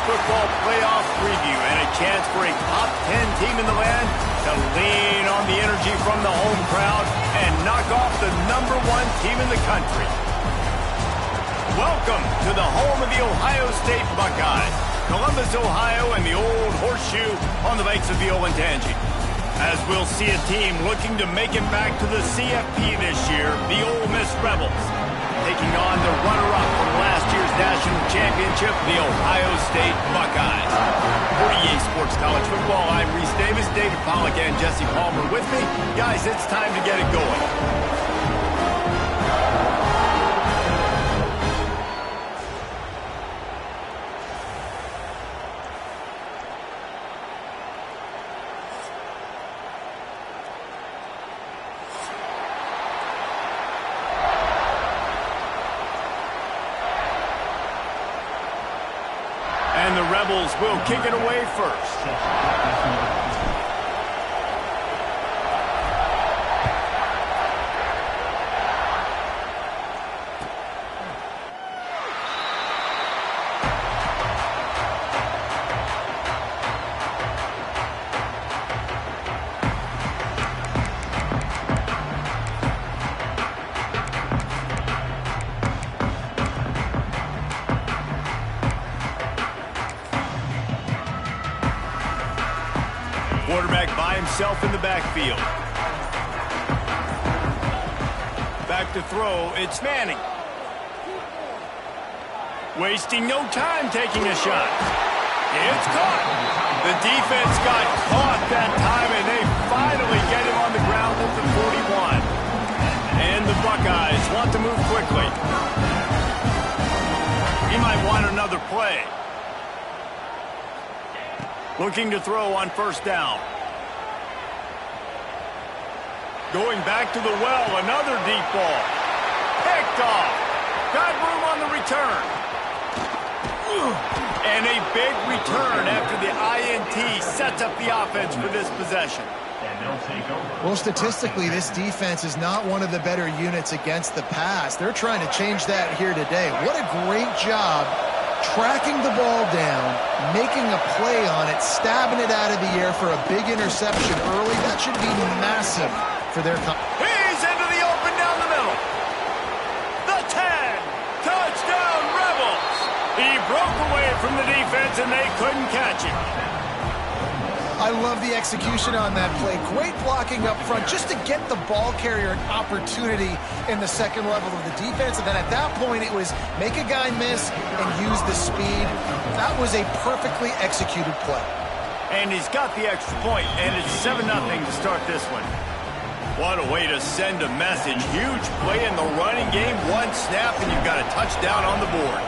football playoff preview and a chance for a top 10 team in the land to lean on the energy from the home crowd and knock off the #1 team in the country. Welcome to the home of the Ohio State Buckeyes, Columbus, Ohio, and the Old Horseshoe on the banks of the Olentangy. As we'll see a team looking to make it back to the CFP this year, the Ole Miss Rebels, taking on the runner-up from last year's national championship, the Ohio State Buckeyes. For EA Sports College Football, I'm Reese Davis, David Pollack, and Jesse Palmer with me. Guys, it's time to get it going. And the Rebels will kick it away first. Quarterback by himself in the backfield. Back to throw, it's Manning. Wasting no time taking a shot. It's caught. The defense got caught that time, and they finally get him on the ground at the 41. And the Buckeyes want to move quickly. He might want another play. Looking to throw on first down. Going back to the well, another deep ball. Picked off. Got room on the return. And a big return after the INT sets up the offense for this possession. Well, statistically, this defense is not one of the better units against the pass. They're trying to change that here today. What a great job tracking the ball down, making a play on it, stabbing it out of the air for a big interception early. That should be massive for their company. He's into the open down the middle. The 10. Touchdown, Rebels. He broke away from the defense, and they couldn't catch him. I love the execution on that play. Great blocking up front just to get the ball carrier an opportunity in the second level of the defense. And then at that point, it was make a guy miss and use the speed. That was a perfectly executed play. And he's got the extra point, and it's 7-0 to start this one. What a way to send a message. Huge play in the running game. One snap, and you've got a touchdown on the board.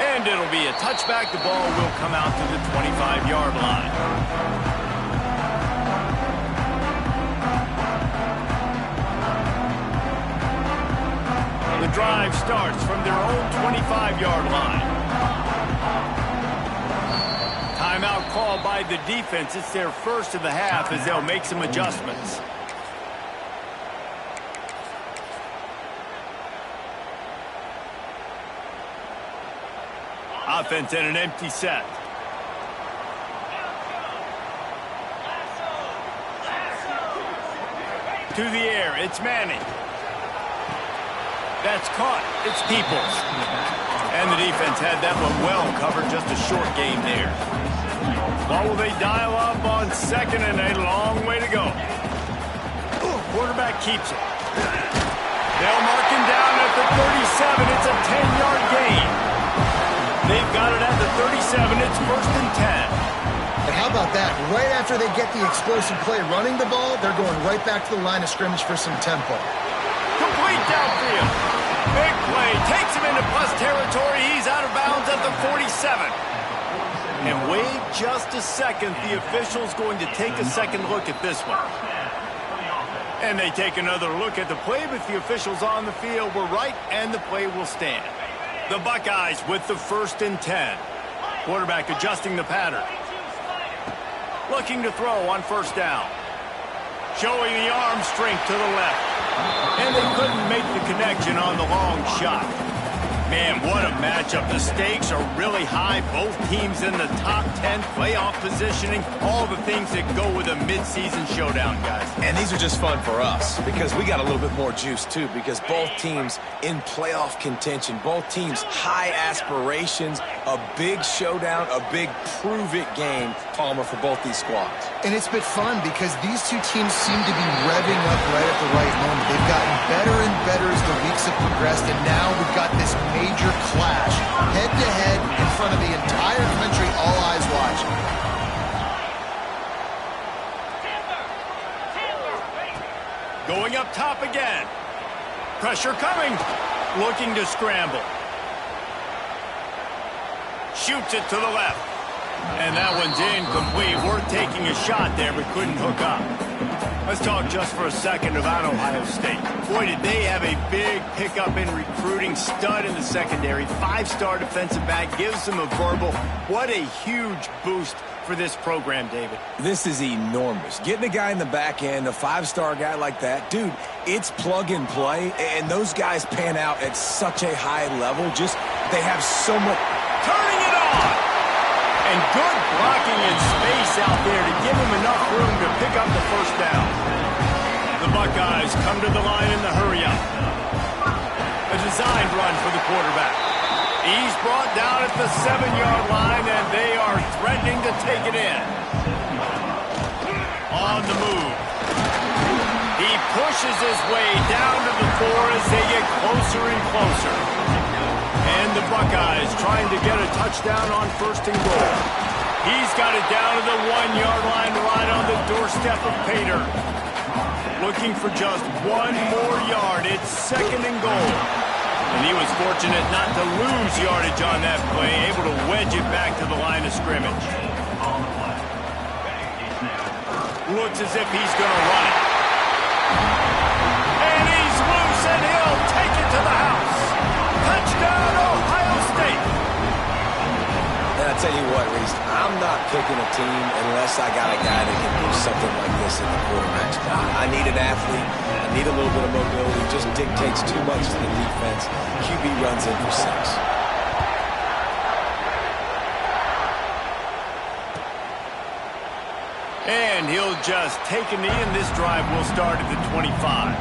And it'll be a touchback. The ball will come out to the 25-yard line. The drive starts from their own 25-yard line. Timeout called by the defense. It's their first of the half as they'll make some adjustments. Offense in an empty set. To the air, it's Manning. That's caught. It's Peoples. And the defense had that one well covered. Just a short game there. What will they dial up on second, and a long way to go. Quarterback keeps it. They'll mark him down at the 37. It's a 10-yard gain. They've got it at the 37. It's 1st and 10. And how about that? Right after they get the explosive play running the ball, they're going right back to the line of scrimmage for some tempo. Complete downfield. Big play. Takes him into plus territory. He's out of bounds at the 47. And wait just a second. The official's going to take a second look at this one. And they take another look at the play, but the officials on the field were right, and the play will stand. The Buckeyes with the 1st and 10. Quarterback adjusting the pattern. Looking to throw on first down. showing the arm strength to the left. And they couldn't make the connection on the long shot. Man, what a matchup. The stakes are really high. Both teams in the top 10, playoff positioning, all the things that go with a midseason showdown, guys. And these are just fun for us because we got a little bit more juice, too, because both teams in playoff contention, both teams high aspirations, a big showdown, a big prove-it game, Palmer, for both these squads. And it's been fun because these two teams seem to be revving up right at the right moment. They've gotten better and better as the weeks have progressed, and now we've got this major clash, head-to-head, in front of the entire country, all eyes watching. Going up top again. Pressure coming. Looking to scramble. Shoots it to the left. And that one's incomplete. Worth taking a shot there, but couldn't hook up. Let's talk just for a second about Ohio State. Boy, did they have a big pickup in recruiting. Stud in the secondary. 5-star defensive back. Gives them a verbal. What a huge boost for this program, David. This is enormous. Getting a guy in the back end, a 5-star guy like that, dude, it's plug and play, and those guys pan out at such a high level. Just, they have so much. Turning it on! And good blocking in space out there to give him enough room to pick up the first down. The Buckeyes come to the line in the hurry-up. A designed run for the quarterback. He's brought down at the 7-yard line, and they are threatening to take it in. On the move. He pushes his way down to the 4 as they get closer and closer. And the Buckeyes trying to get a touchdown on 1st and goal. He's got it down to the 1-yard line right on the doorstep of Pater. Looking for just 1 more yard. It's 2nd and goal. And he was fortunate not to lose yardage on that play, able to wedge it back to the line of scrimmage. Looks as if he's going to run it. And he's loose, and he'll take it to the house. Touchdown, Ohio State. And I tell you what, Reese, I'm not picking a team unless I got a guy that can do something like this in the quarterback spot. I need an athlete. I need a little bit of mobility. Just dictates too much to the defense. QB runs in for 6. And he'll just take a knee, and this drive will start at the 25.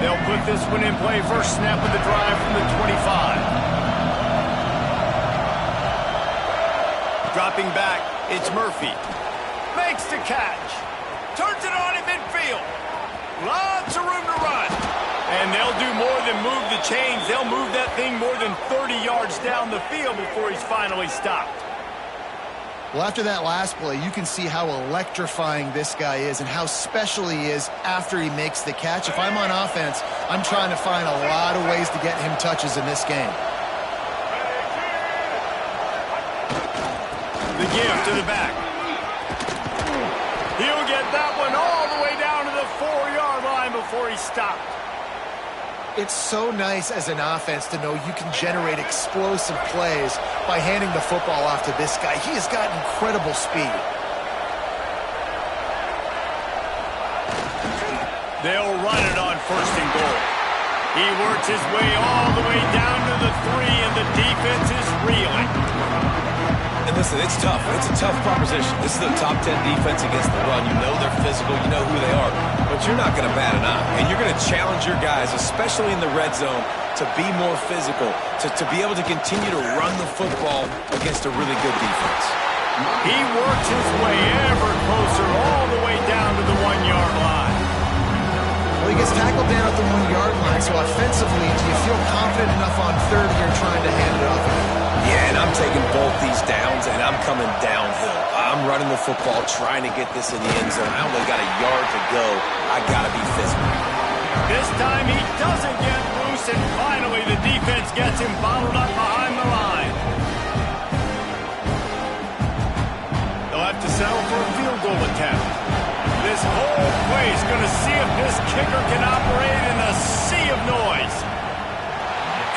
They'll put this one in play. First snap of the drive from the 25. Dropping back, it's Murphy. Makes the catch. Turns it on in midfield. Lots of room to run. And they'll do more than move the chains. They'll move that thing more than 30 yards down the field before he's finally stopped. Well, after that last play, you can see how electrifying this guy is and how special he is after he makes the catch. If I'm on offense, I'm trying to find a lot of ways to get him touches in this game. The give to the back. He'll get that one all the way down to the 4-yard line before he stopped. It's so nice as an offense to know you can generate explosive plays by handing the football off to this guy. He has got incredible speed. They'll run it on 1st and goal. He works his way all the way down to the 3, and the defense is reeling. And listen, it's tough. It's a tough proposition. This is a top 10 defense against the run. You know they're physical. You know who they are. But you're not going to bat an eye. And you're going to challenge your guys, especially in the red zone, to be more physical, to be able to continue to run the football against a really good defense. He works his way ever closer all the way down to the 1-yard line. Well, he gets tackled down at the 1-yard line, so offensively, do you feel confident enough on 3rd here trying to hand it off? Yeah, and I'm taking both these downs, and I'm coming downhill. I'm running the football, trying to get this in the end zone. I only got a yard to go. I got to be physical. This time he doesn't get loose, and finally the defense gets him bottled up behind the line. They'll have to settle for a field goal attempt. This whole play is going to see if this kicker can operate in a sea of noise.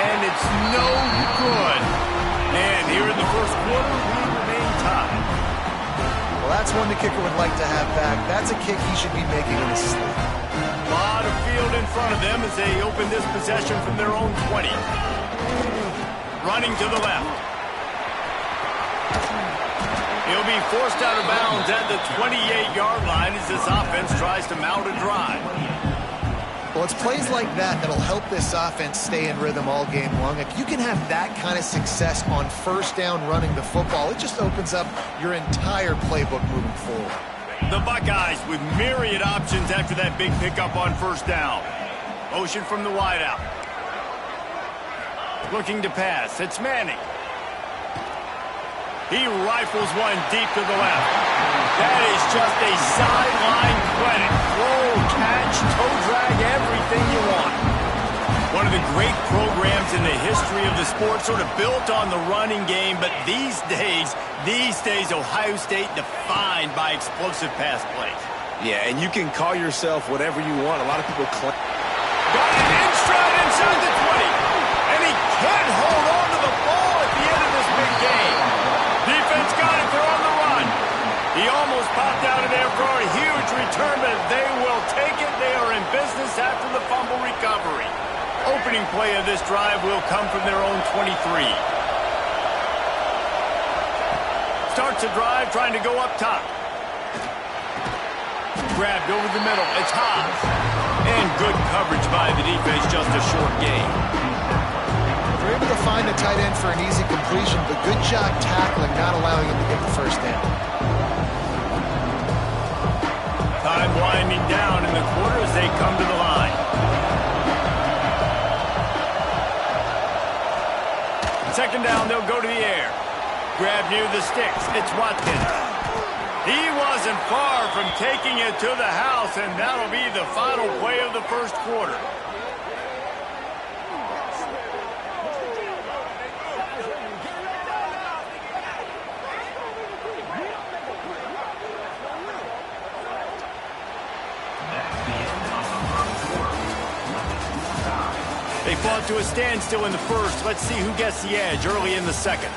And it's no good. And first quarter, we remain tied. Well, that's one the kicker would like to have back. That's a kick he should be making in his sleep. A lot of field in front of them as they open this possession from their own 20. Running to the left. He'll be forced out of bounds at the 28-yard line as this offense tries to mount a drive. Well, it's plays like that that'll help this offense stay in rhythm all game long. If you can have that kind of success on first down running the football, it just opens up your entire playbook moving forward. The Buckeyes with myriad options after that big pickup on first down. Motion from the wideout. Looking to pass. It's Manning. He rifles one deep to the left. That is just a sideline credit. Throw, catch, toe drag, everything you want. One of the great programs in the history of the sport, sort of built on the running game, but these days, Ohio State defined by explosive pass plays. Yeah, and you can call yourself whatever you want. A lot of people claim. Got it in stride inside the 20. And he can't hold on to the ball at the end of this big game. Defense got it. They're on the run. He almost popped out of there for a huge return, but they will take it. They are in business after the fumble recovery. Opening play of this drive will come from their own 23. Starts a drive trying to go up top. Grabbed over the middle. It's Haas. And good coverage by the defense, just a short gain. They're able to find the tight end for an easy completion, but good job tackling, not allowing him to get the first down. Time winding down in the quarter as they come to the line. Second down, they'll go to the air. Grab near the sticks. It's Watkins. He wasn't far from taking it to the house, and that'll be the final play of the first quarter. They fought to a standstill in the first. Let's see who gets the edge early in the second.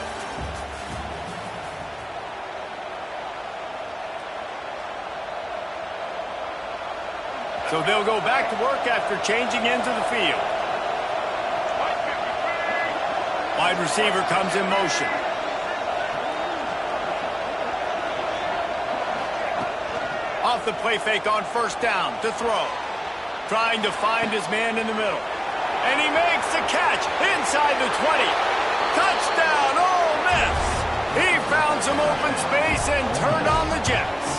So they'll go back to work after changing into the field. Wide receiver comes in motion. Off the play fake on first down to throw. Trying to find his man in the middle. And he makes the catch inside the 20. Touchdown, Ole Miss. He found some open space and turned on the Jets.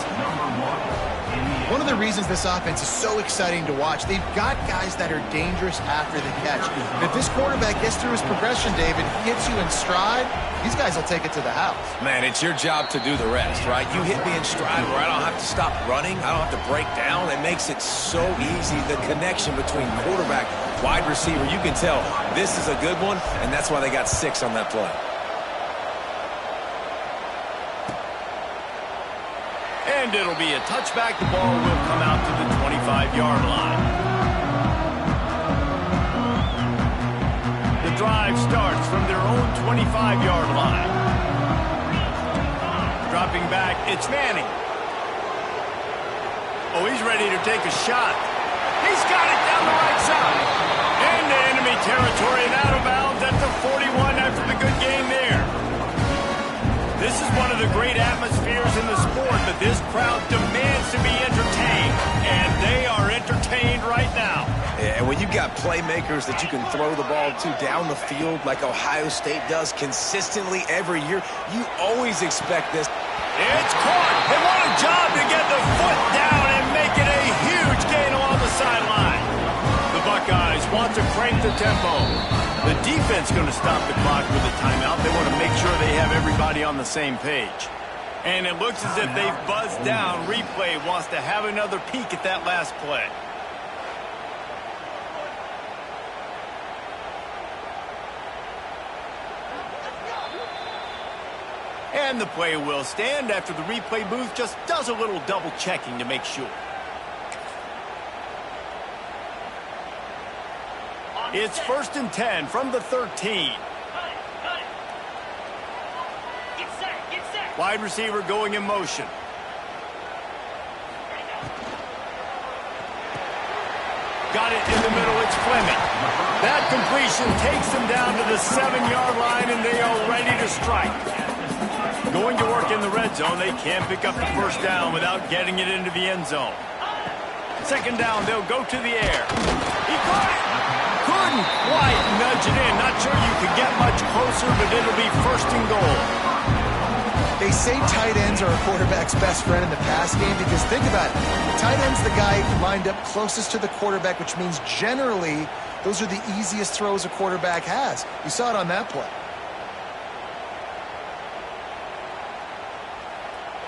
One of the reasons this offense is so exciting to watch, they've got guys that are dangerous after the catch. And if this quarterback gets through his progression, David, hits you in stride, these guys will take it to the house. Man, it's your job to do the rest, right? You hit me in stride where I don't have to stop running. I don't have to break down. It makes it so easy. The connection between quarterback, wide receiver, you can tell this is a good one, and that's why they got 6 on that play. And it'll be a touchback. The ball will come out to the 25-yard line. The drive starts from their own 25-yard line. Dropping back, it's Manning. Oh, he's ready to take a shot. He's got it down the right side. Into enemy territory and out of bounds at the 41 after the good game there. This is one of the great atmospheres in the sport, but this crowd demands to be entertained, and they are entertained right now. Yeah, and when you got playmakers that you can throw the ball to down the field like Ohio State does consistently every year, you always expect this. It's caught. They want a job to get the foot down and make it a huge gain along the sideline. The Buckeyes want to crank the tempo. The defense going to stop the clock with a timeout. They want to make sure they have everybody on the same page. And it looks as if they've buzzed down. Replay wants to have another peek at that last play. And the play will stand after the replay booth just does a little double checking to make sure. It's 1st and 10 from the 13. Wide receiver going in motion. Got it in the middle. It's Fleming. That completion takes them down to the 7-yard line, and they are ready to strike. Going to work in the red zone. They can't pick up the first down without getting it into the end zone. Second down, they'll go to the air. He caught it. Couldn't quite nudge it in. Not sure you could get much closer, but it'll be first and goal. They say tight ends are a quarterback's best friend in the pass game because think about it. The tight end's the guy lined up closest to the quarterback, which means generally those are the easiest throws a quarterback has. You saw it on that play.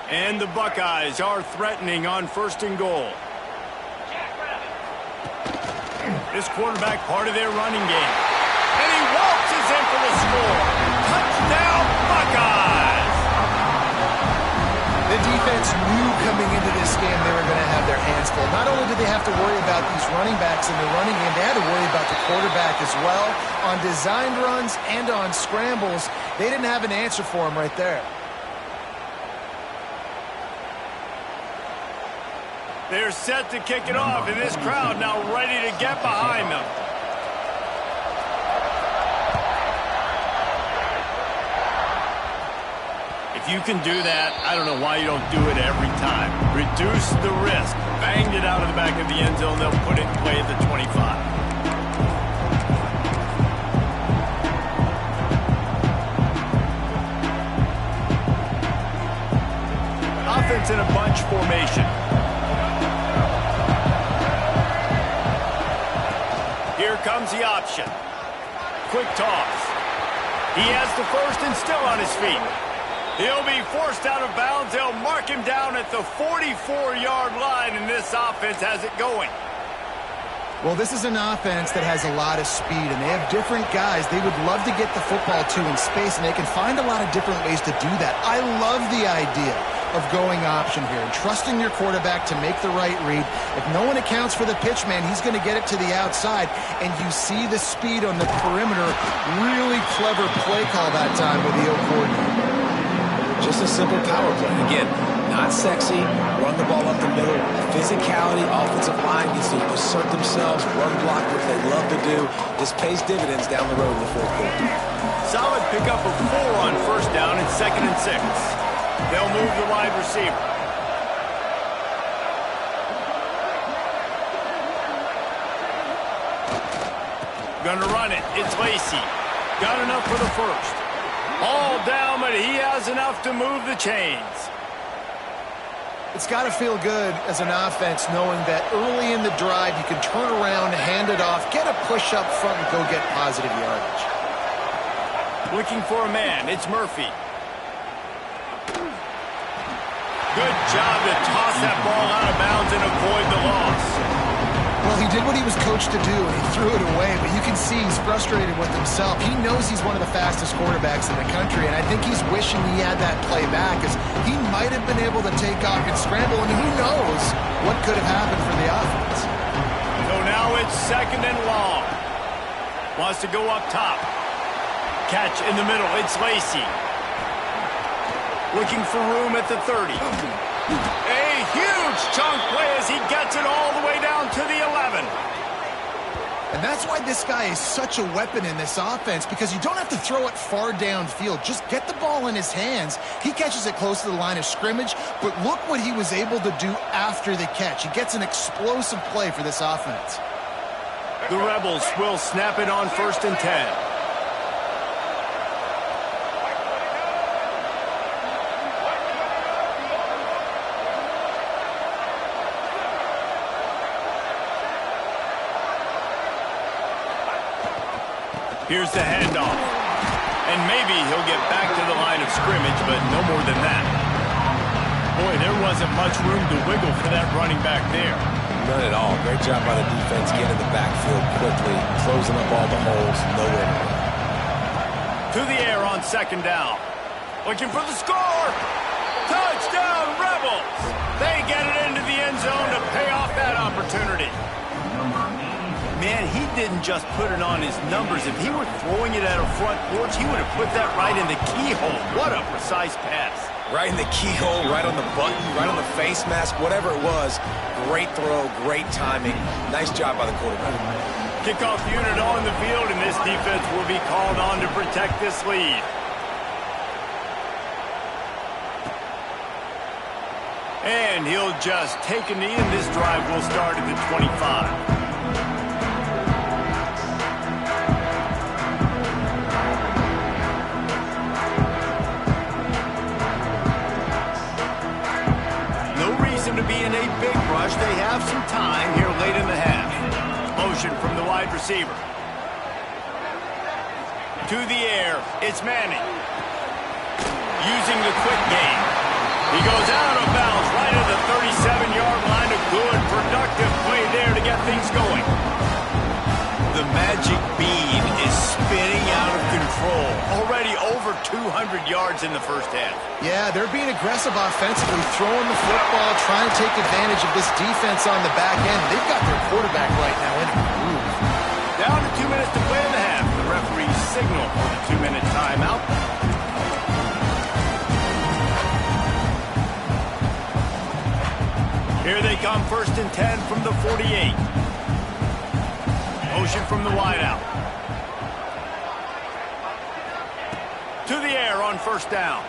And the Buckeyes are threatening on first and goal. This quarterback part of their running game. And he waltzes in for the score. Touchdown, Buckeyes! The defense knew coming into this game they were going to have their hands full. Not only did they have to worry about these running backs in the running game, they had to worry about the quarterback as well. On designed runs and on scrambles, they didn't have an answer for him right there. They're set to kick it off, and this crowd now ready to get behind them. If you can do that, I don't know why you don't do it every time. Reduce the risk. Banged it out of the back of the end zone. They'll put it in play at the 25. Offense in a bunch formation. Here comes the option. Quick toss. He has the first and still on his feet. He'll be forced out of bounds. They'll mark him down at the 44-yard line, and this offense has it going. Well, this is an offense that has a lot of speed, and they have different guys they would love to get the football to in space, and they can find a lot of different ways to do that. I love the idea of going option here and trusting your quarterback to make the right read. If no one accounts for the pitch man, he's going to get it to the outside, and you see the speed on the perimeter. Really clever play call that time with the O coordinator. Just a simple power play. Again, not sexy, run the ball up the middle. Physicality, offensive line gets to assert themselves, run block, what they love to do. This pays dividends down the road in the fourth quarter. Solid pickup of 4 on first down and 2nd and 6. They'll move the wide receiver. Gonna run it. It's Lacy. Got enough for the first. All down, but he has enough to move the chains. It's got to feel good as an offense knowing that early in the drive you can turn around, hand it off, get a push up front, and go get positive yardage. Looking for a man. It's Murphy. Good job to toss that ball out of bounds and avoid the loss. Well, he did what he was coached to do, and he threw it away, but you can see he's frustrated with himself. He knows he's one of the fastest quarterbacks in the country, and I think he's wishing he had that play back, as he might have been able to take off and scramble, and who knows what could have happened for the offense. So now it's 2nd and long. Wants to go up top. Catch in the middle. It's Lacy. Looking for room at the 30. A huge chunk play as he gets it all the way down to the 11. And that's why this guy is such a weapon in this offense, because you don't have to throw it far downfield. Just get the ball in his hands. He catches it close to the line of scrimmage, but look what he was able to do after the catch. He gets an explosive play for this offense. The Rebels will snap it on 1st and 10. Here's the handoff. And maybe he'll get back to the line of scrimmage, but no more than that. Boy, there wasn't much room to wiggle for that running back there. None at all. Great job by the defense getting the backfield quickly, closing up all the holes, nowhere to run. To the air on 2nd down. Looking for the score. Touchdown, Rebels. They get it into the end zone to pay off that opportunity. Man, he didn't just put it on his numbers. If he were throwing it at a front porch, he would have put that right in the keyhole. What a precise pass. Right in the keyhole, right on the button, right on the face mask, whatever it was. Great throw, great timing. Nice job by the quarterback. Kickoff unit on the field, and this defense will be called on to protect this lead. And he'll just take a knee, and this drive will start at the 25. To be in a big rush. They have some time here late in the half. Motion from the wide receiver. To the air, it's Manning. Using the quick game. He goes out of bounds right at the 37-yard line. A good, productive play there to get things going. The magic bean is spinning out of control. Already over 200 yards in the first half. Yeah, they're being aggressive offensively, throwing the football, trying to take advantage of this defense on the back end. They've got their quarterback right now in a groove. Down to 2 minutes to play in the half. The referee signal for the 2-minute timeout. Here they come, 1st and 10 from the 48. Motion from the wideout. To the air on 1st down.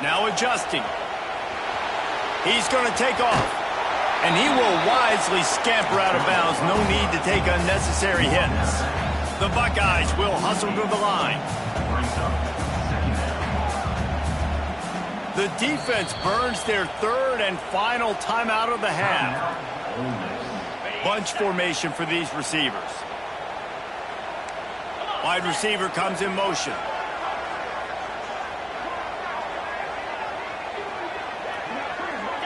Now adjusting. He's going to take off. And he will wisely scamper out of bounds. No need to take unnecessary hits. The Buckeyes will hustle to the line. The defense burns their 3rd and final timeout of the half. Bunch formation for these receivers. Wide receiver comes in motion.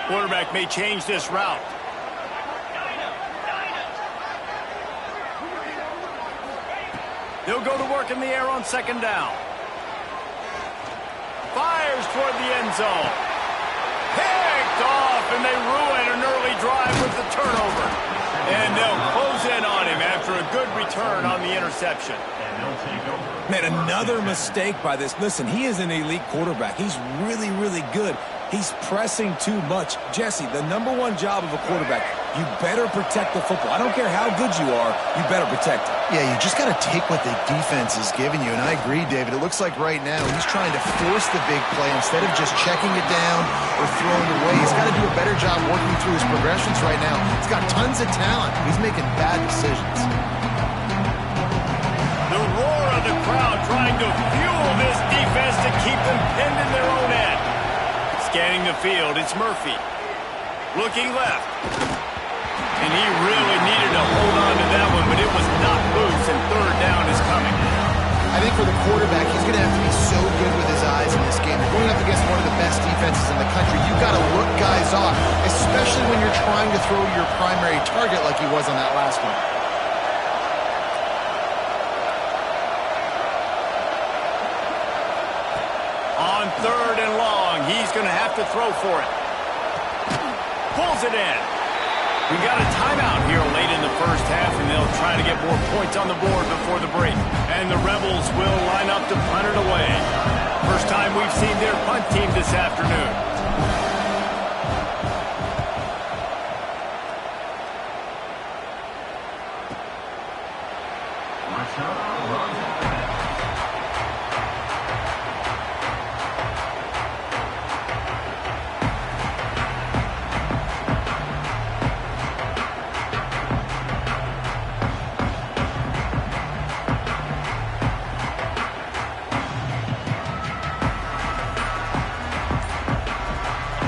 Quarterback may change this route. They'll go to work in the air on 2nd down. Fires toward the end zone. Picked off, and they ruin an early drive with the turnover. And they'll close in on him after a good return on the interception. Man, another mistake by this. Listen, he is an elite quarterback. He's really, really good. He's pressing too much. Jesse, the #1 job of a quarterback, you better protect the football. I don't care how good you are, you better protect it. Yeah, you just got to take what the defense is giving you. And I agree, David. It looks like right now he's trying to force the big play instead of just checking it down or throwing it away. He's got to do a better job working through his progressions right now. He's got tons of talent. He's making bad decisions. The roar of the crowd trying to fuel this defense to keep them pinned in their own end. Scanning the field, it's Murphy. Looking left. And he really needed to hold on to that one, but it was not loose, and 3rd down is coming. I think for the quarterback, he's going to have to be so good with his eyes in this game. You're going up against one of the best defenses in the country. You've got to look guys off, especially when you're trying to throw to your primary target like he was on that last one. On 3rd and long, he's going to have to throw for it. Pulls it in. We got a timeout here late in the first half, and they'll try to get more points on the board before the break. And the Rebels will line up to punt it away. First time we've seen their punt team this afternoon.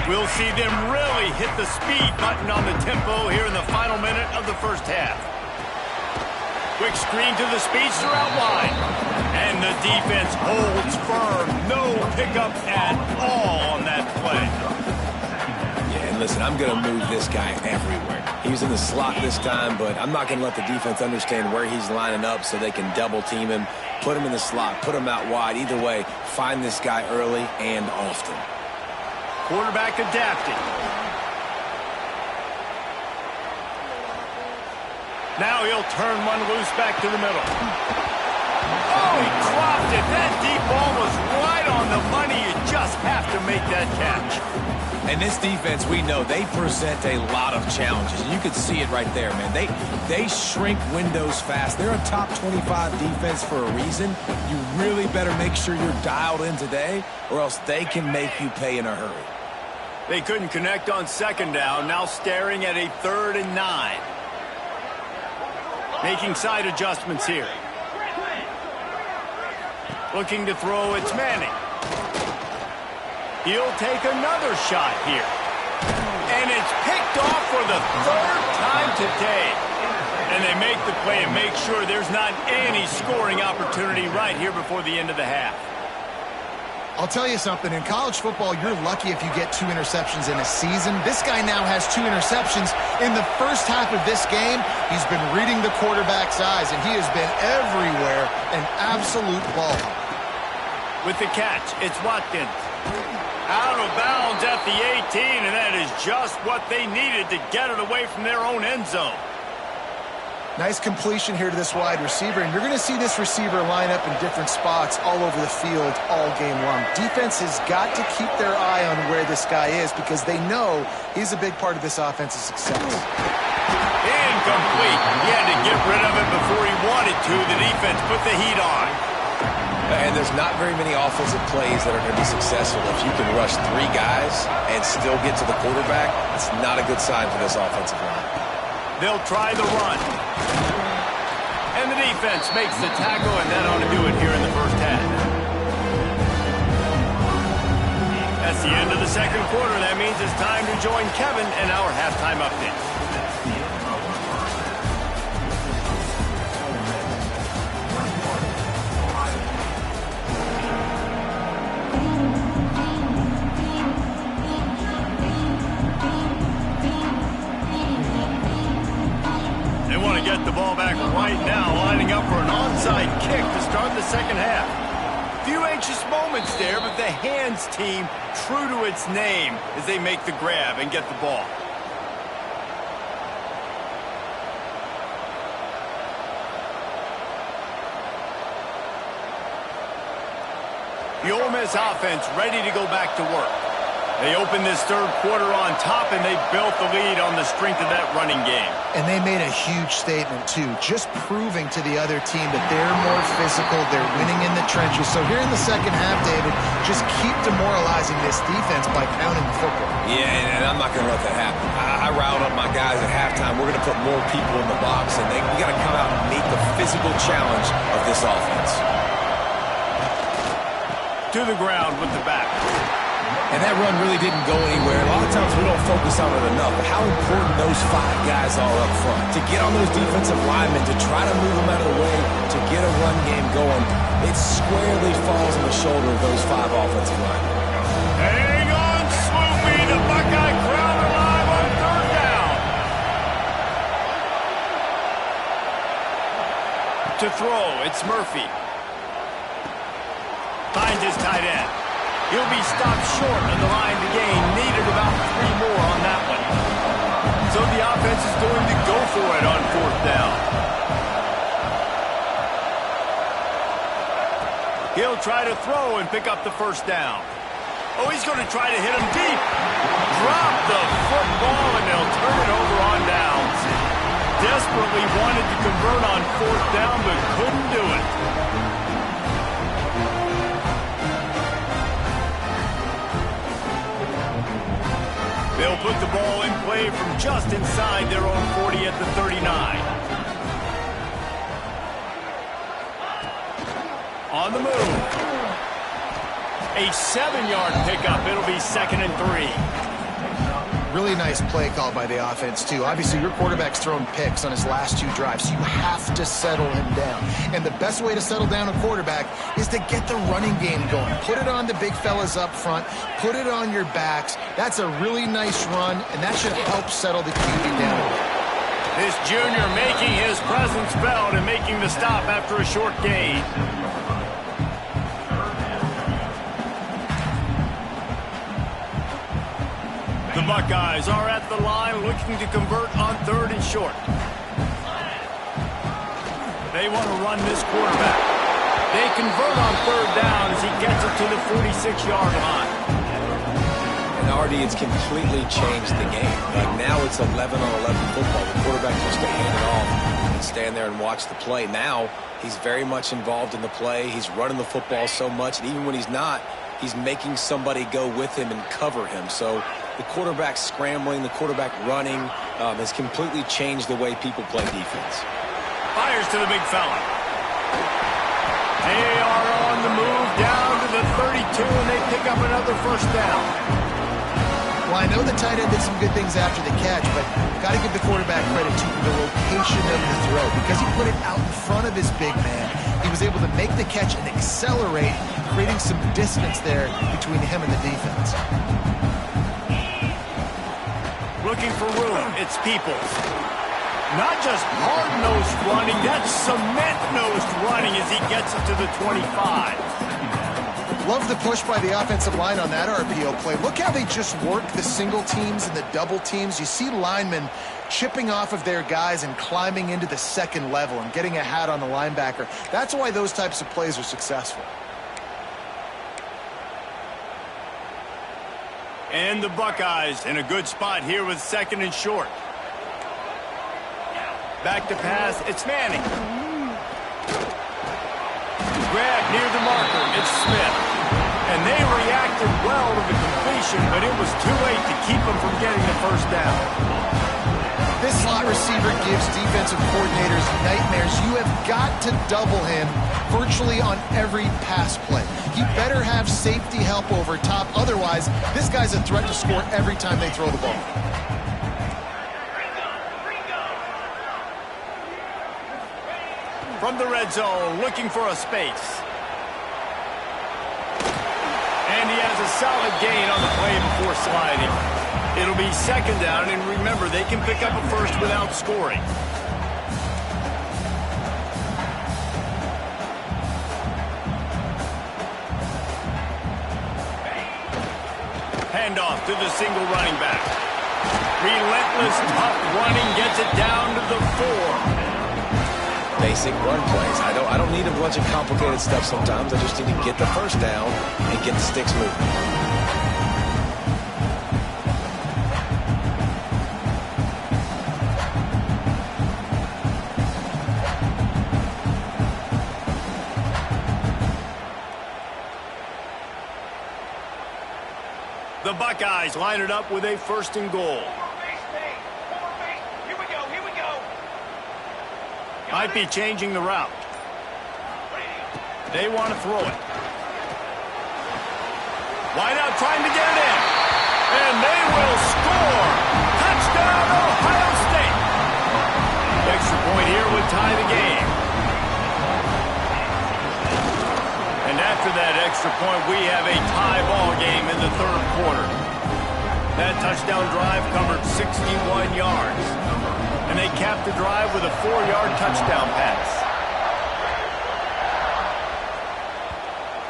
We'll see them really hit the speed button on the tempo here in the final minute of the first half. Quick screen to the speedster out wide. And the defense holds firm. No pickup at all on that play. Yeah, and listen, I'm going to move this guy everywhere. He was in the slot this time, but I'm not going to let the defense understand where he's lining up so they can double team him, put him in the slot, put him out wide. Either way, find this guy early and often. Quarterback adapting. Now he'll turn one loose back to the middle. Oh, he dropped it. That deep ball was right on the money. You just have to to make that catch. And this defense, we know, they present a lot of challenges. And you can see it right there, man. They shrink windows fast. They're a top 25 defense for a reason. You really better make sure you're dialed in today, or else they can make you pay in a hurry. They couldn't connect on second down, now staring at a 3rd and 9. Making side adjustments here. Looking to throw, it's Manning. He'll take another shot here. And it's picked off for the 3rd time today. And they make the play and make sure there's not any scoring opportunity right here before the end of the half. I'll tell you something. In college football, you're lucky if you get 2 interceptions in a season. This guy now has 2 interceptions. In the first half of this game, he's been reading the quarterback's eyes, and he has been everywhere, an absolute ball. With the catch, it's Watkins. Out of bounds at the 18, and that is just what they needed to get it away from their own end zone. Nice completion here to this wide receiver, and you're going to see this receiver line up in different spots all over the field all game long. Defense has got to keep their eye on where this guy is because they know he's a big part of this offense's success. Incomplete. He had to get rid of it before he wanted to. The defense put the heat on. And there's not very many offensive plays that are going to be successful. If you can rush 3 guys and still get to the quarterback, it's not a good sign for this offensive line. They'll try the run. And the defense makes the tackle, and that ought to do it here in the first half. That's the end of the second quarter. That means it's time to join Kevin and our halftime update. Get the ball back right now, lining up for an onside kick to start the second half. Few anxious moments there, but the hands team true to its name as they make the grab and get the ball. The Ole Miss offense ready to go back to work. They opened this third quarter on top, and they built the lead on the strength of that running game. And they made a huge statement, too, just proving to the other team that they're more physical, they're winning in the trenches. So here in the second half, David, just keep demoralizing this defense by pounding the football. Yeah, and I'm not going to let that happen. I riled up my guys at halftime. We're going to put more people in the box, and we got to come out and meet the physical challenge of this offense. To the ground with the back. And that run really didn't go anywhere. A lot of times we don't focus on it enough, but how important those 5 guys are up front. To get on those defensive linemen, to try to move them out of the way, to get a run game going, it squarely falls on the shoulder of those 5 offensive linemen. Hang on, Swoopy. The Buckeye crowd alive on 3rd down. To throw, it's Murphy. Finds his tight end. He'll be stopped short on the line to gain. Needed about 3 more on that one. So the offense is going to go for it on 4th down. He'll try to throw and pick up the first down. Oh, he's going to try to hit him deep. Drop the football, and they'll turn it over on downs. Desperately wanted to convert on 4th down, but couldn't do it. They'll put the ball in play from just inside their own 40 at the 39. On the move. A 7-yard pickup. It'll be 2nd and 3. Really nice play call by the offense, too. Obviously, your quarterback's thrown picks on his last 2 drives, so you have to settle him down. And the best way to settle down a quarterback is to get the running game going. Put it on the big fellas up front. Put it on your backs. That's a really nice run, and that should help settle the QB down a bit. This junior making his presence felt and making the stop after a short gain. The Buckeyes are at the line looking to convert on 3rd and short. They want to run this quarterback. They convert on 3rd down as he gets it to the 46-yard line. RD, it's completely changed the game. Like now it's 11-on-11 football. The quarterback just to hand it off and stand there and watch the play. Now he's very much involved in the play. He's running the football so much, and even when he's not, he's making somebody go with him and cover him. So the quarterback scrambling, the quarterback running has completely changed the way people play defense. Fires to the big fella. They are on the move down to the 32, and they pick up another first down. Well, I know the tight end did some good things after the catch, but got to give the quarterback credit to the location of the throw. Because he put it out in front of his big man, he was able to make the catch and accelerate, creating some distance there between him and the defense. Looking for room, it's Peoples. Not just hard-nosed running, that's cement-nosed running as he gets it to the 25. Love the push by the offensive line on that RPO play. Look how they just work the single teams and the double teams. You see linemen chipping off of their guys and climbing into the second level and getting a hat on the linebacker. That's why those types of plays are successful. And the Buckeyes in a good spot here with second and short. Back to pass, it's Manning. Grab near the marker, it's Smith. And they reacted well to the completion, but it was too late to keep them from getting the first down. This slot receiver gives defensive coordinators nightmares. You have got to double him virtually on every pass play. He better have safety help over top. Otherwise, this guy's a threat to score every time they throw the ball. From the red zone, looking for a space. And he has a solid gain on the play before sliding. It'll be second down, and remember, they can pick up a first without scoring. Handoff to the single running back. Relentless, tough running gets it down to the 4. Basic run plays. I don't need a bunch of complicated stuff sometimes. I just need to get the first down and get the sticks moving. The Buckeyes line it up with a first and goal. Might be changing the route. They want to throw it. Wide out trying to get it in. And they will score. Touchdown, Ohio State. Extra point here would tie the game. And after that extra point, we have a tie ball game in the third quarter. That touchdown drive covered 61 yards. And they capped the drive with a 4-yard touchdown pass.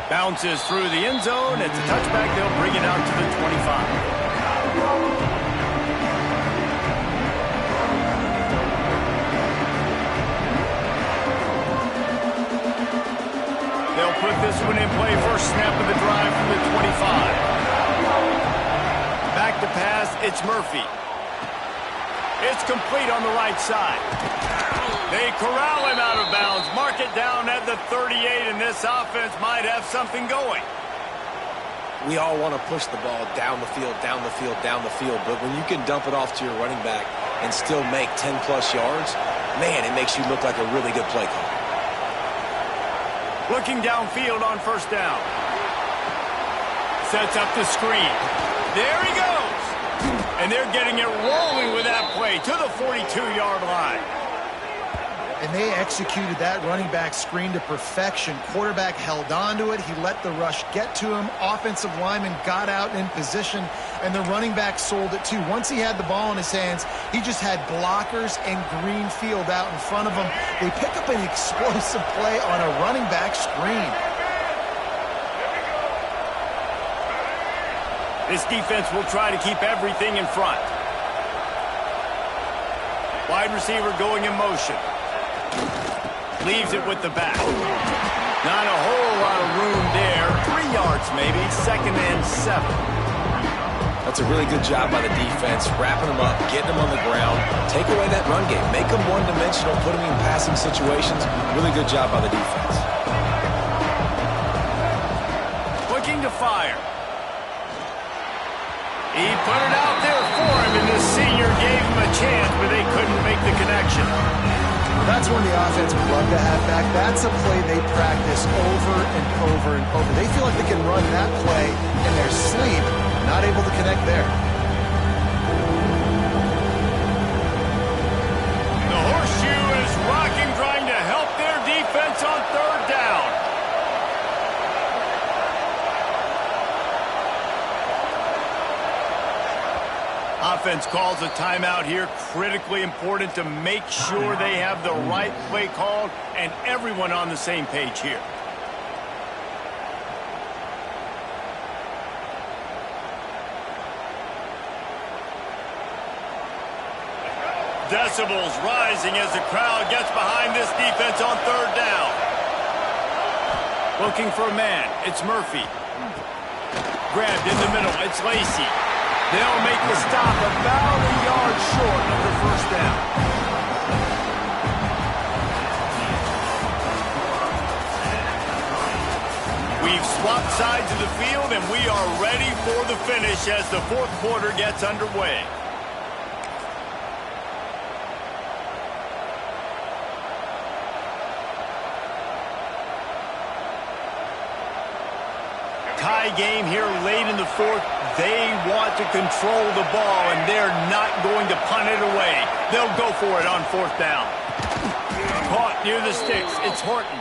Bounces through the end zone. It's a touchback. They'll bring it out to the 25. They'll put this one in play. First snap of the drive from the 25. Back to pass. It's Murphy. It's complete on the right side. They corral him out of bounds. Mark it down at the 38, and this offense might have something going. We all want to push the ball down the field, down the field, down the field, but when you can dump it off to your running back and still make 10-plus yards, man, it makes you look like a really good play call. Looking downfield on first down. Sets up the screen. There he goes. And they're getting it rolling with that play to the 42-yard line. And they executed that running back screen to perfection. Quarterback held on to it. He let the rush get to him. Offensive lineman got out in position, and the running back sold it too. Once he had the ball in his hands, he just had blockers and green field out in front of him. They pick up an explosive play on a running back screen. This defense will try to keep everything in front. Wide receiver going in motion. Leaves it with the back. Not a whole lot of room there. 3 yards maybe. Second and 7. That's a really good job by the defense, wrapping them up, getting them on the ground. Take away that run game. Make them one-dimensional, put them in passing situations. Really good job by the defense. Looking to fire. He put it out there for him, and the senior gave him a chance, but they couldn't make the connection. That's one the offense would love to have back. That's a play they practice over and over and over. They feel like they can run that play in their sleep, not able to connect there. The horseshoe is rocking, trying to help their defense on third down. Offense calls a timeout here. Critically important to make sure they have the right play called and everyone on the same page here. Decibels rising as the crowd gets behind this defense on third down. Looking for a man. It's Murphy. Grabbed in the middle. It's Lacy. They'll make the stop about a yard short of the first down. We've swapped sides of the field, and we are ready for the finish as the fourth quarter gets underway. Tie game here late in the fourth. They want to control the ball, and they're not going to punt it away. They'll go for it on fourth down. Caught near the sticks. It's Horton.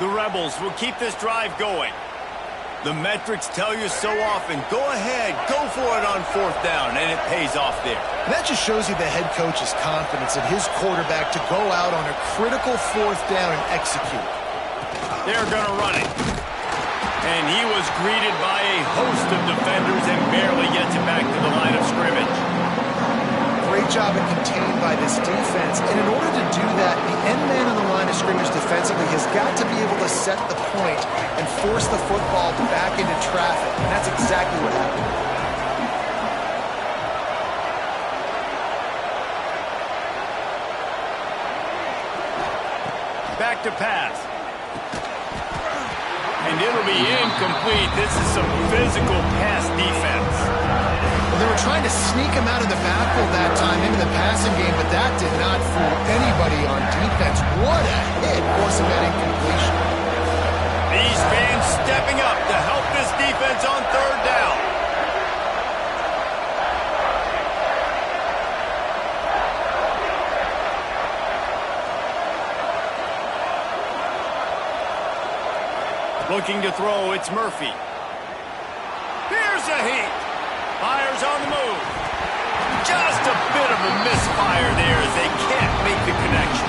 The Rebels will keep this drive going. The metrics tell you so often, go ahead, go for it on fourth down, and it pays off there. And that just shows you the head coach's confidence in his quarterback to go out on a critical fourth down and execute. They're going to run it. And he was greeted by a host of defenders and barely gets it back to the line of scrimmage. Great job at contained by this defense. And in order to do that, the end man on the line of scrimmage defensively has got to be able to set the point and force the football back into traffic. And that's exactly what happened. Back to pass. And it'll be incomplete. This is some physical pass defense. Well, they were trying to sneak him out of the backfield that time into the passing game, but that did not fool anybody on defense. What a hit, forcing that incompletion. These fans stepping up to help this defense on third down. Looking to throw, it's Murphy. Here's a heat. Fires on the move. Just a bit of a misfire there as they can't make the connection.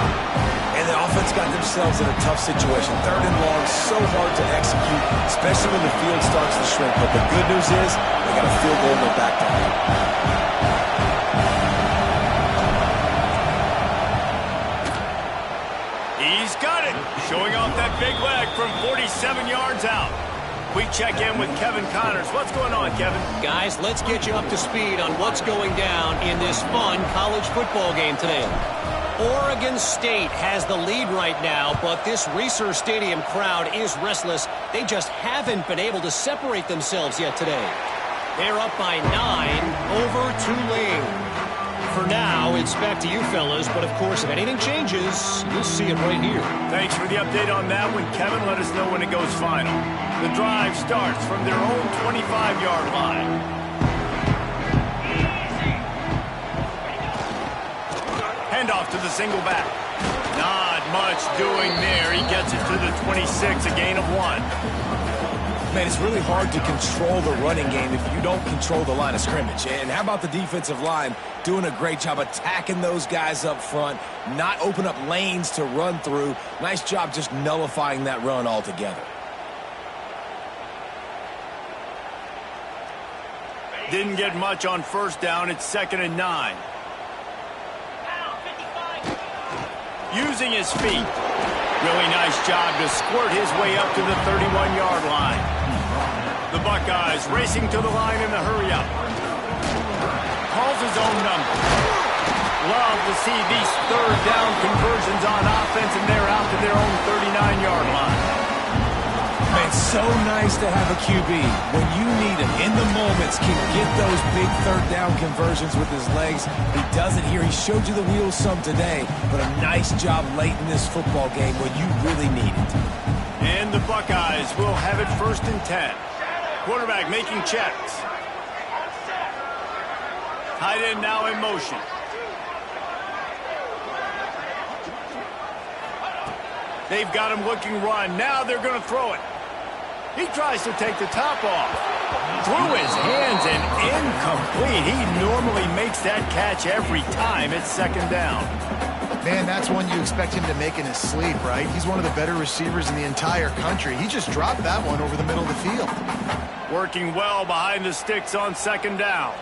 And the offense got themselves in a tough situation. Third and long, so hard to execute, especially when the field starts to shrink. But the good news is they got a field goal in their back pocket. He's got it. Showing off that big leg from 47 yards out. We check in with Kevin Connors. What's going on, Kevin? Guys, let's get you up to speed on what's going down in this fun college football game today. Oregon State has the lead right now, but this Reser Stadium crowd is restless. They just haven't been able to separate themselves yet today. They're up by 9 over Tulane. For now, it's back to you fellas, but of course, if anything changes, you'll see it right here. Thanks for the update on that one, Kevin. Let us know when it goes final. The drive starts from their own 25-yard line. Handoff to the single back. Not much doing there. He gets it to the 26, a gain of 1. Man, it's really hard to control the running game if you don't control the line of scrimmage. And how about the defensive line doing a great job attacking those guys up front, not open up lanes to run through. Nice job just nullifying that run altogether. Didn't get much on first down. It's 2nd and 9. Using his feet. Really nice job to squirt his way up to the 31-yard line. The Buckeyes racing to the line in the hurry-up. calls his own number. Love to see these third down conversions on offense, and they're out to their own 39-yard line. Man, so nice to have a QB. When you need him, in the moments, can get those big third down conversions with his legs. He does it here. He showed you the wheels some today, but a nice job late in this football game when you really need it. And the Buckeyes will have it 1st and 10. Quarterback making checks. Tight end now in motion. They've got him looking run. Now they're going to throw it. He tries to take the top off. Through his hands and incomplete. He normally makes that catch every time it's 2nd down. Man, that's one you expect him to make in his sleep, right? He's one of the better receivers in the entire country. He just dropped that one over the middle of the field. Working well behind the sticks on 2nd down.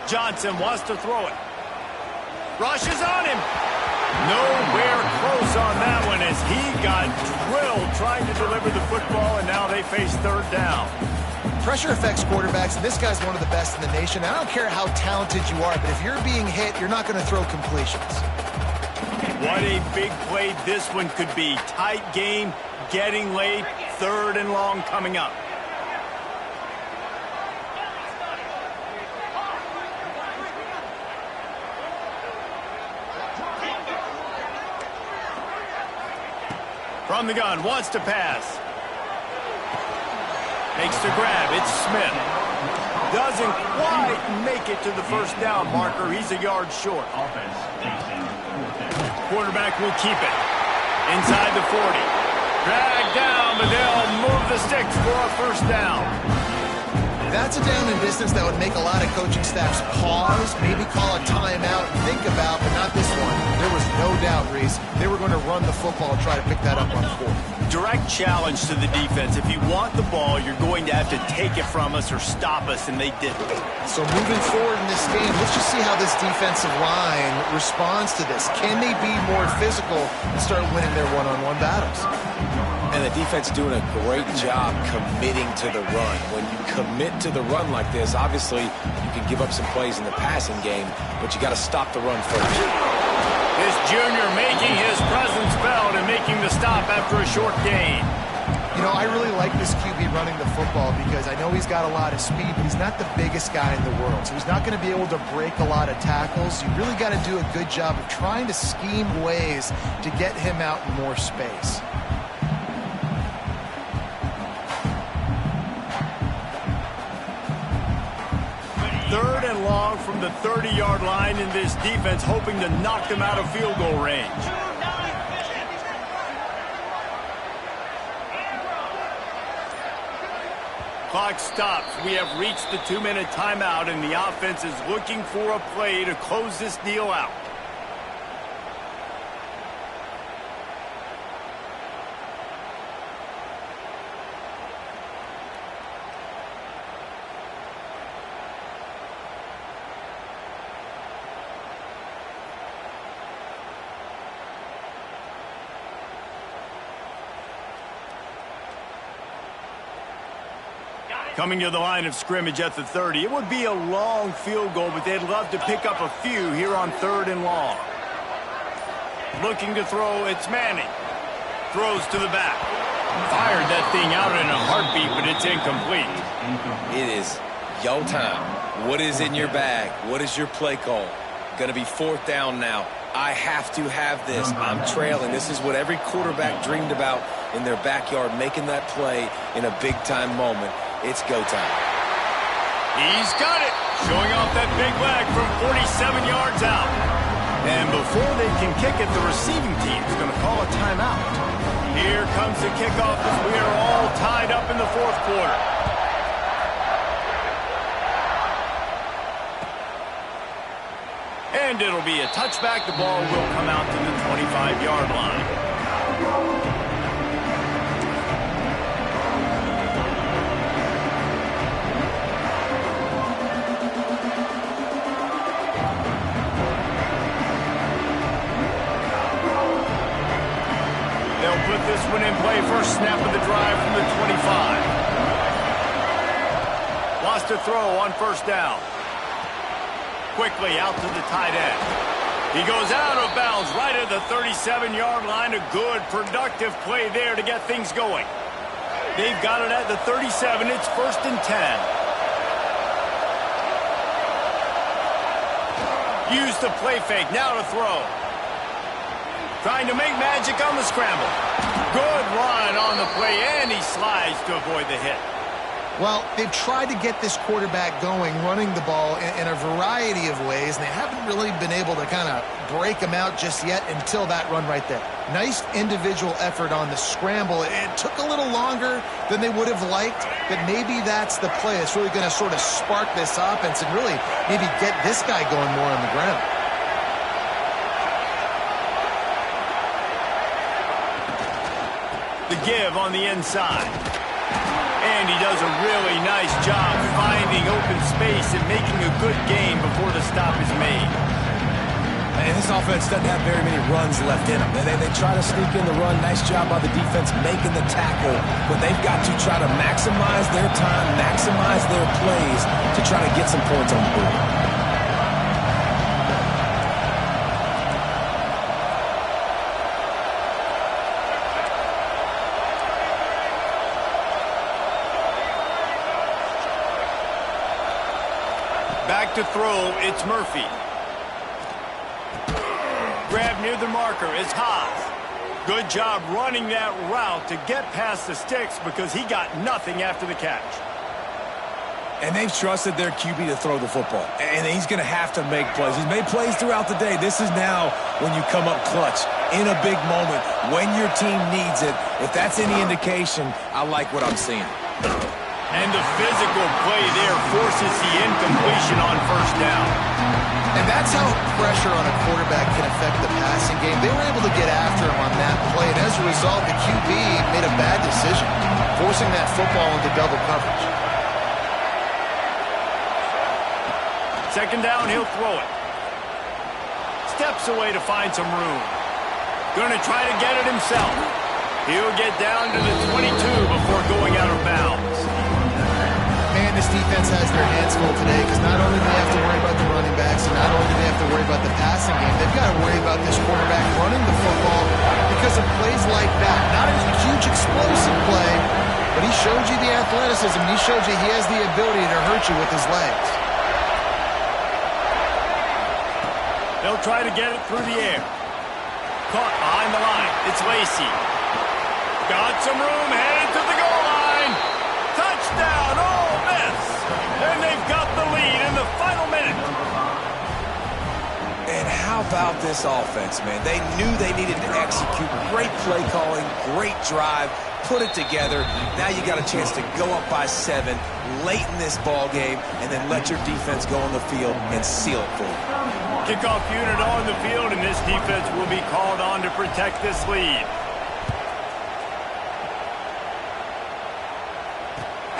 Johnson wants to throw it. Rushes on him. Nowhere close on that one as he got drilled trying to deliver the football, and now they face 3rd down. Pressure affects quarterbacks, and this guy's one of the best in the nation. I don't care how talented you are, but if you're being hit, you're not going to throw completions. What a big play this one could be. Tight game, getting late, 3rd and long coming up. From the gun, wants to pass. Makes the grab, it's Smith. Doesn't quite make it to the 1st down marker. He's a yard short. Quarterback will keep it. Inside the 40. Dragged down, but they'll move the sticks for a 1st down. That's a down and distance that would make a lot of coaching staffs pause, maybe call a timeout and think about, but not this one. There was no doubt, Reese, they were going to run the football and try to pick that up on 4th. Direct challenge to the defense. If you want the ball, you're going to have to take it from us or stop us, and they didn't. So moving forward in this game, let's just see how this defensive line responds to this. Can they be more physical and start winning their one-on-one battles? And the defense doing a great job committing to the run. When you commit to the run like this, obviously you can give up some plays in the passing game, but you got to stop the run first. This junior making his presence felt and making the stop after a short gain. You know, I really like this QB running the football because I know he's got a lot of speed, but he's not the biggest guy in the world. So he's not going to be able to break a lot of tackles. You really got to do a good job of trying to scheme ways to get him out in more space. Third and long from the 30-yard line, in this defense hoping to knock them out of field goal range. Clock stops. We have reached the 2-minute timeout, and the offense is looking for a play to close this deal out. Coming to the line of scrimmage at the 30. It would be a long field goal, but they'd love to pick up a few here on 3rd and long. Looking to throw, it's Manning. Throws to the back. Fired that thing out in a heartbeat, but it's incomplete. It is your time. What is in your bag? What is your play call? Going to be 4th down now. I have to have this. I'm trailing. This is what every quarterback dreamed about in their backyard, making that play in a big-time moment. It's go time. He's got it. Showing off that big leg from 47 yards out. And before they can kick it, the receiving team is going to call a timeout. Here comes the kickoff as we are all tied up in the 4th quarter. And it'll be a touchback. The ball will come out to the 25-yard line. Put this one in play Lost to throw on first down. Quickly out to the tight end. He goes out of bounds right at the 37-yard line. A good, productive play there to get things going. They've got it at the 37. It's 1st and 10. Use the play fake. Now to throw. Trying to make magic on the scramble. Good run on the play, and he slides to avoid the hit. Well, they've tried to get this quarterback going, running the ball in a variety of ways, and they haven't really been able to kind of break him out just yet until that run right there. Nice individual effort on the scramble. It took a little longer than they would have liked, but maybe that's the play. It's really going to sort of spark this offense and really maybe get this guy going more on the ground. The give on the inside. And he does a really nice job finding open space and making a good gain before the stop is made. And this offense doesn't have very many runs left in them. They try to sneak in the run. Nice job by the defense making the tackle. But they've got to try to maximize their time, maximize their plays to try to get some points on the board. Back to throw, it's Murphy. Grab near the marker, it's Haas. Good job running that route to get past the sticks because he got nothing after the catch. And they've trusted their QB to throw the football. And he's going to have to make plays. He's made plays throughout the day. This is now when you come up clutch in a big moment when your team needs it. If that's any indication, I like what I'm seeing. And the physical play there forces the incompletion on first down. And that's how pressure on a quarterback can affect the passing game. They were able to get after him on that play, and as a result, the QB made a bad decision, forcing that football into double coverage. Second down, he'll throw it. Steps away to find some room. Going to try to get it himself. He'll get down to the 22 before going out of bounds. Man, this defense has their hands full today because not only do they have to worry about the running backs and not only do they have to worry about the passing game, they've got to worry about this quarterback running the football because of plays like that. Not a huge explosive play, but he showed you the athleticism. He showed you he has the ability to hurt you with his legs. They'll try to get it through the air. Caught behind the line. It's Lacy. Got some room, headed to the goal line. Touchdown, Ole Miss. And they've got the lead in the final minute. And how about this offense, man? They knew they needed to execute. Great play calling, great drive, put it together. Now you got a chance to go up by 7 late in this ball game and then let your defense go on the field and seal it for you. Kickoff unit on the field, and this defense will be called on to protect this lead.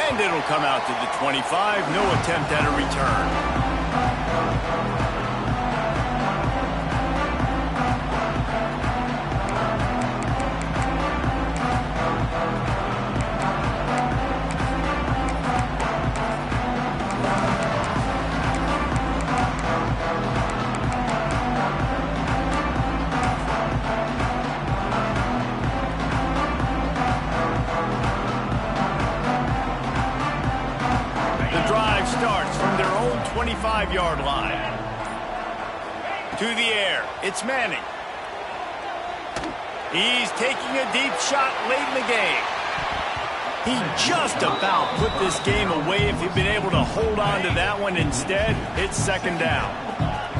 And it'll come out to the 25. No attempt at a return. Starts from their own 25-yard line. To the air, it's Manning. He's taking a deep shot late in the game. He just about put this game away if he'd been able to hold on to that one. Instead, it's second down.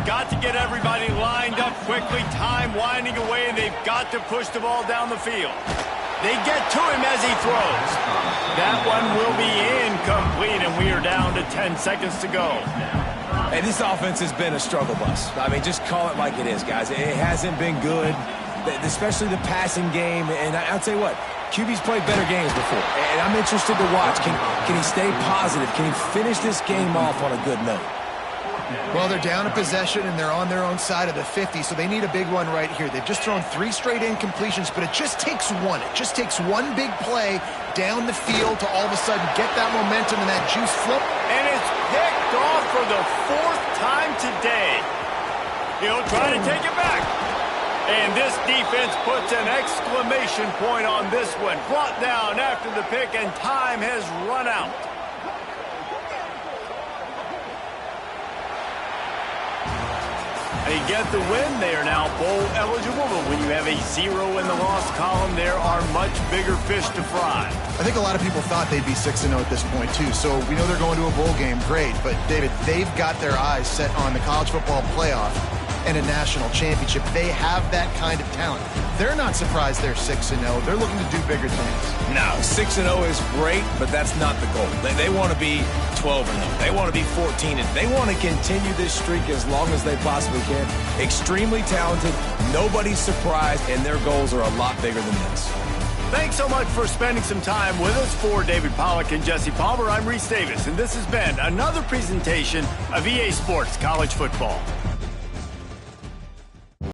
Got to get everybody lined up quickly, time winding away, and they've got to push the ball down the field. They get to him as he throws. That one will be incomplete, and we are down to 10 seconds to go. Hey, this offense has been a struggle bus. I mean, just call it like it is, guys. It hasn't been good, especially the passing game. And I'll tell you what, QB's played better games before. And I'm interested to watch. Can he stay positive? Can he finish this game off on a good note? Well, they're down a possession, and they're on their own side of the 50, so they need a big one right here. They've just thrown 3 straight incompletions, but it just takes one. It just takes one big play down the field to all of a sudden get that momentum and that juice flip. And it's picked off for the 4th time today. He'll try to take it back. And this defense puts an exclamation point on this one. Brought down after the pick, and time has run out. They get the win. They are now bowl eligible, but when you have a 0 in the loss column, there are much bigger fish to fry. I think a lot of people thought they'd be 6-0 at this point, too. So we know they're going to a bowl game. Great. But, David, they've got their eyes set on the college football playoff and a national championship. They have that kind of talent. They're not surprised they're 6-0. They're looking to do bigger things. No, 6-0 is great, but that's not the goal. They want to be 12-0. They want to be 14, and they want to continue this streak as long as they possibly can. Extremely talented, nobody's surprised, and their goals are a lot bigger than this. Thanks so much for spending some time with us. For David Pollack and Jesse Palmer, I'm Reese Davis, and this has been another presentation of EA Sports College Football.